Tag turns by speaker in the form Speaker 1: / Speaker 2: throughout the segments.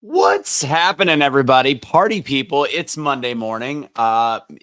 Speaker 1: What's happening, everybody? Party people. It's Monday morning,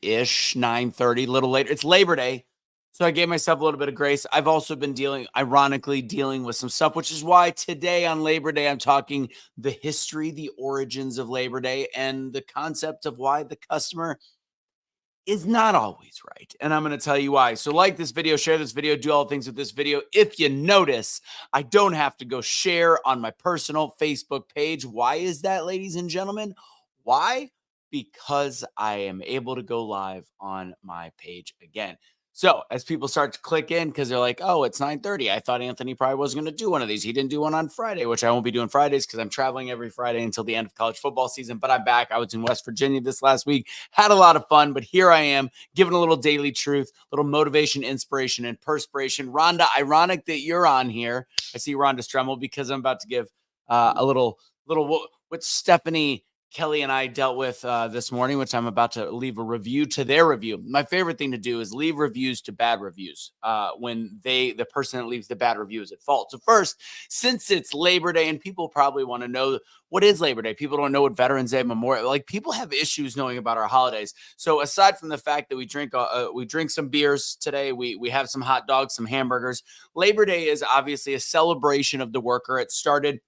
Speaker 1: ish, 9:30, a little later. It's Labor Day. So I gave myself a little bit of grace. I've also been ironically, dealing with some stuff, which is why today on Labor Day, I'm talking the history, the origins of Labor Day, and the concept of why the customer is not always right. And I'm going to tell you why. So, like this video, share this video, do all the things with this video. If you notice, I don't have to go share on my personal Facebook page. Why is that, ladies and gentlemen? Why? Because I am able to go live on my page again. So as people start to click in, because they're like, oh, it's 9:30. I thought Anthony probably wasn't going to do one of these. He didn't do one on Friday, which I won't be doing Fridays because I'm traveling every Friday until the end of college football season. But I'm back. I was in West Virginia this last week. Had a lot of fun, but here I am giving a little daily truth, little motivation, inspiration, and perspiration. Rhonda, ironic that you're on here. I see Rhonda Stremmel because I'm about to give a little what Stephanie Kelly and I dealt with this morning, which I'm about to leave a review to their review. My favorite thing to do is leave reviews to bad reviews when the person that leaves the bad review is at fault. So first, since it's Labor Day and people probably want to know what is Labor Day, people don't know what Veterans Day, Memorial, like people have issues knowing about our holidays. So aside from the fact that we drink some beers today, we have some hot dogs, some hamburgers. Labor Day is obviously a celebration of the worker. It started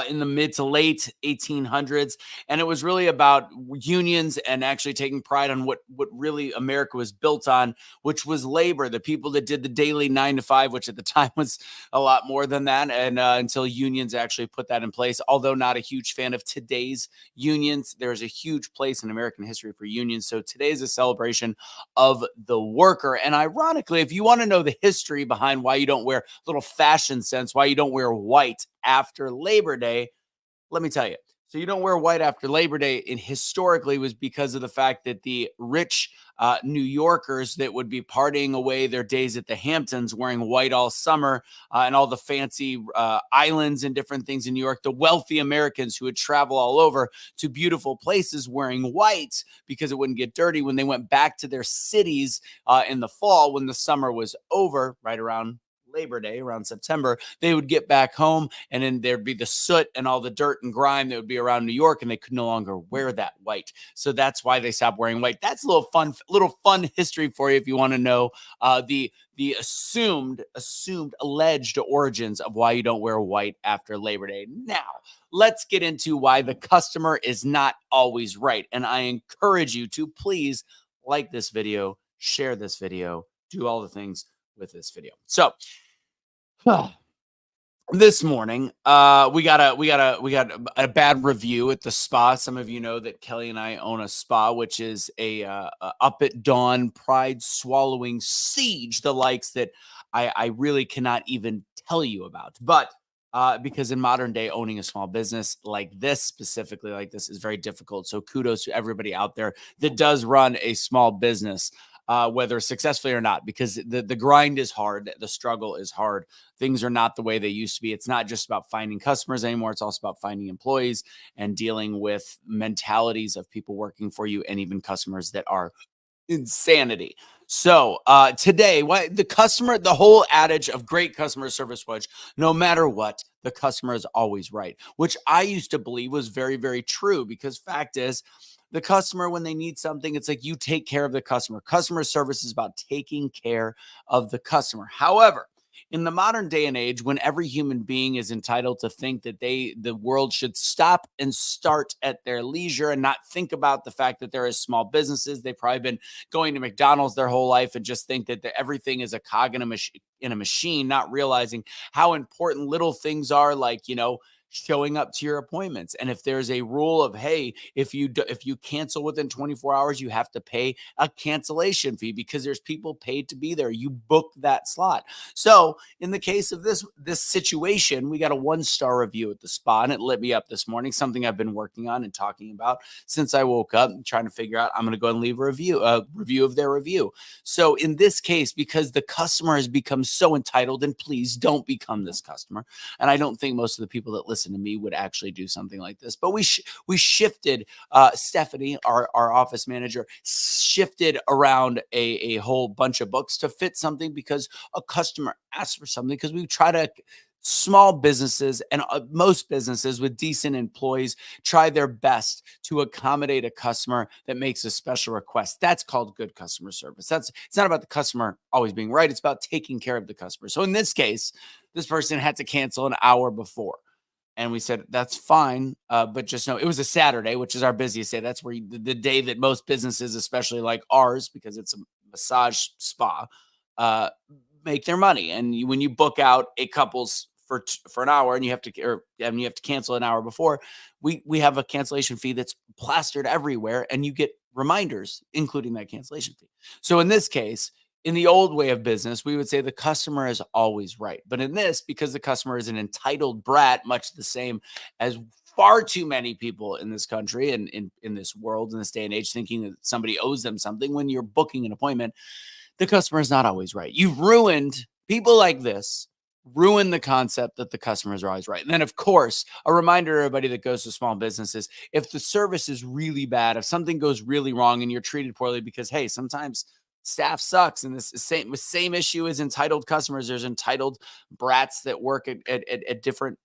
Speaker 1: in the mid to late 1800s, and it was really about unions and actually taking pride on what really America was built on, which was labor. The people that did the daily 9 to 5, which at the time was a lot more than that, and until unions actually put that in place. Although not a huge fan of today's unions, there's a huge place in American history for unions. So today is a celebration of the worker. And ironically, if you want to know the history behind why you don't wear little fashion sense, why you don't wear white after Labor Day, let me tell you. So you don't wear white after Labor Day, and historically was because of the fact that the rich New Yorkers that would be partying away their days at the Hamptons wearing white all summer and all the fancy islands and different things in New York, the wealthy Americans who would travel all over to beautiful places wearing white because it wouldn't get dirty when they went back to their cities in the fall when the summer was over, right around Labor Day, around September, they would get back home and then there'd be the soot and all the dirt and grime that would be around New York, and they could no longer wear that white. So that's why they stopped wearing white. That's a little fun history for you if you want to know the assumed alleged origins of why you don't wear white after Labor Day. Now, let's get into why the customer is not always right. And I encourage you to please like this video, share this video, do all the things with this video. So, this morning, we got a bad review at the spa. Some of you know that Kelly and I own a spa, which is a up at dawn, pride swallowing siege, the likes that I really cannot even tell you about. But because in modern day, owning a small business like this, specifically like this, is very difficult. So kudos to everybody out there that does run a small business. Whether successfully or not, because the grind is hard, the struggle is hard. Things are not the way they used to be. It's not just about finding customers anymore. It's also about finding employees and dealing with mentalities of people working for you and even customers that are insanity. So today, the whole adage of great customer service, which no matter what, the customer is always right, which I used to believe was very, very true, because fact is, the customer, when they need something, it's like you take care of the customer. Customer service is about taking care of the customer. However, in the modern day and age, when every human being is entitled to think that the world should stop and start at their leisure and not think about the fact that there is small businesses, they've probably been going to McDonald's their whole life and just think that everything is a cog in a machine, not realizing how important little things are, like, showing up to your appointments. And if there's a rule of, hey, if you cancel within 24 hours, you have to pay a cancellation fee because there's people paid to be there. You book that slot. So in the case of this situation, we got a 1-star review at the spa, and it lit me up this morning. Something I've been working on and talking about since I woke up, and trying to figure out. I'm going to go and leave a review of their review. So in this case, because the customer has become so entitled, and please don't become this customer. And I don't think most of the people that listen to me would actually do something like this. But we shifted, Stephanie, our office manager, shifted around a whole bunch of books to fit something because a customer asked for something, because we try to Small businesses and most businesses with decent employees try their best to accommodate a customer that makes a special request. That's called good customer service. It's not about the customer always being right. It's about taking care of the customer. So in this case, this person had to cancel an hour before. And we said, that's fine. But just know it was a Saturday, which is our busiest day. That's where the day that most businesses, especially like ours, because it's a massage spa, uh, make their money. And when you book out a couple's for an hour and you have to you have to cancel an hour before, we have a cancellation fee that's plastered everywhere, and you get reminders, including that cancellation fee. So in this case, in the old way of business, we would say the customer is always right. But in this, because the customer is an entitled brat, much the same as far too many people in this country and in this world, in this day and age, thinking that somebody owes them something when you're booking an appointment, the customer is not always right. You've ruined people like this, ruin the concept that the customers are always right. And then, of course, a reminder to everybody that goes to small businesses, if the service is really bad, if something goes really wrong and you're treated poorly, because, hey, sometimes staff sucks. And this same issue as entitled customers. There's entitled brats that work at different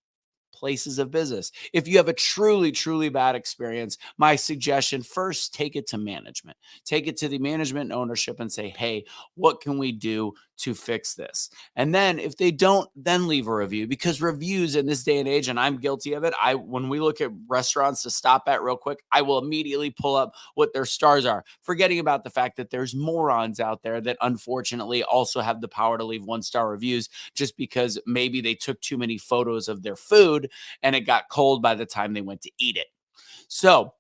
Speaker 1: places of business. If you have a truly, truly bad experience, my suggestion, first, take it to management. Take it to the management and ownership and say, hey, what can we do to fix this? And then if they don't, then leave a review, because reviews in this day and age, and I'm guilty of it, when we look at restaurants to stop at real quick, I will immediately pull up what their stars are, forgetting about the fact that there's morons out there that unfortunately also have the power to leave 1-star reviews just because maybe they took too many photos of their food and it got cold by the time they went to eat it. So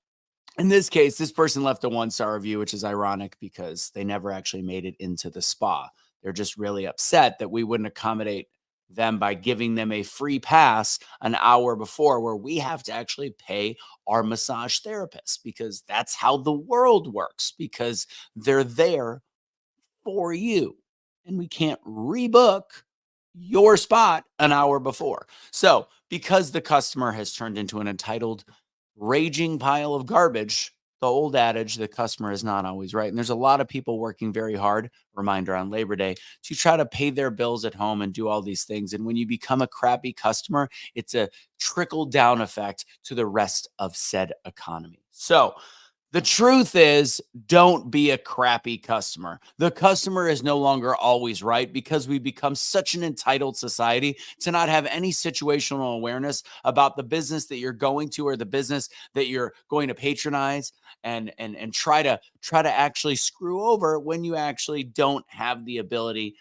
Speaker 1: in this case, this person left a 1-star review, which is ironic because they never actually made it into the spa. They're just really upset that we wouldn't accommodate them by giving them a free pass an hour before, where we have to actually pay our massage therapist, because that's how the world works, because they're there for you. And we can't rebook your spot an hour before. So, because the customer has turned into an entitled, raging pile of garbage, the old adage, the customer is not always right. And there's a lot of people working very hard, reminder on Labor Day, to try to pay their bills at home and do all these things. And when you become a crappy customer, it's a trickle down effect to the rest of said economy. So, the truth is, don't be a crappy customer. The customer is no longer always right, because we become such an entitled society to not have any situational awareness about the business that you're going to, or the business that you're going to patronize, and try to actually screw over when you actually don't have the ability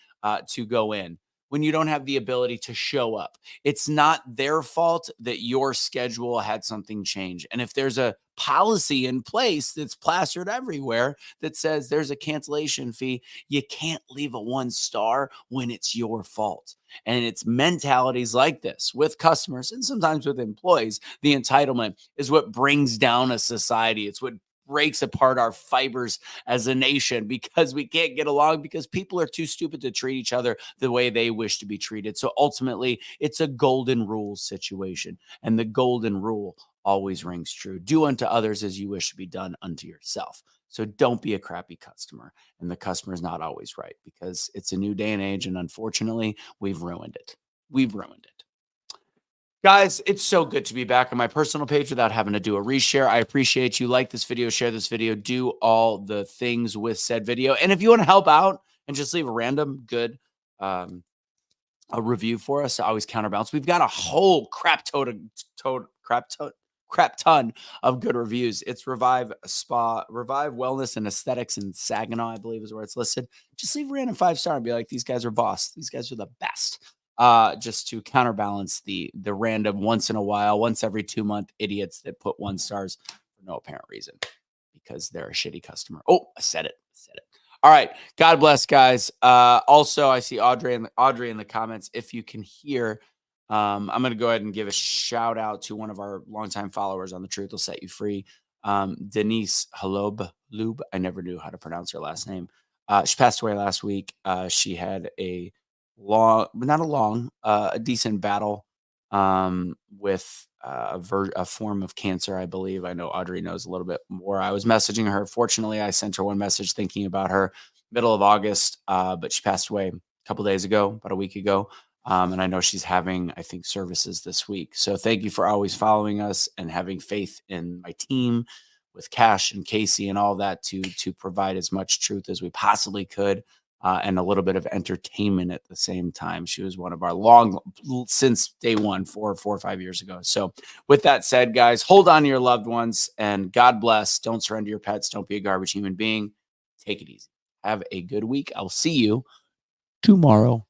Speaker 1: to go in, when you don't have the ability to show up. It's not their fault that your schedule had something change. And if there's a policy in place that's plastered everywhere that says there's a cancellation fee, you can't leave a 1-star when it's your fault. And it's mentalities like this with customers and sometimes with employees. The entitlement is what brings down a society. It's what breaks apart our fibers as a nation, because we can't get along because people are too stupid to treat each other the way they wish to be treated. So ultimately, it's a golden rule situation. And the golden rule always rings true. Do unto others as you wish to be done unto yourself. So don't be a crappy customer. And the customer is not always right, because it's a new day and age. And unfortunately, we've ruined it. We've ruined it. Guys, it's so good to be back on my personal page without having to do a reshare. I appreciate you. Like this video, share this video, do all the things with said video. And if you want to help out and just leave a random good a review for us to always counterbalance, we've got a whole crap ton of good reviews. It's Revive Spa, Revive Wellness and Aesthetics in Saginaw, I believe is where it's listed. Just leave a random 5-star and be like, these guys are boss. These guys are the best. Just to counterbalance the random once in a while, once every 2-month idiots that put 1-stars for no apparent reason because they're a shitty customer. Oh, I said it. All right. God bless, guys. Also, I see Audrey in the comments. If you can hear, I'm going to go ahead and give a shout out to one of our longtime followers on The Truth Will Set You Free. Denise Halob Lube. I never knew how to pronounce her last name. She passed away last week. She had a decent battle with a form of cancer, I believe. I know Audrey knows a little bit more. I was messaging her. Fortunately, I sent her one message thinking about her middle of August, but she passed away a couple days ago, about a week ago. And I know she's having, I think, services this week. So thank you for always following us and having faith in my team with Cash and Casey and all that to provide as much truth as we possibly could, and a little bit of entertainment at the same time. She was one of our long since day one, 4 or 5 years ago. So with that said, guys, hold on to your loved ones and God bless. Don't surrender your pets. Don't be a garbage human being. Take it easy. Have a good week. I'll see you tomorrow.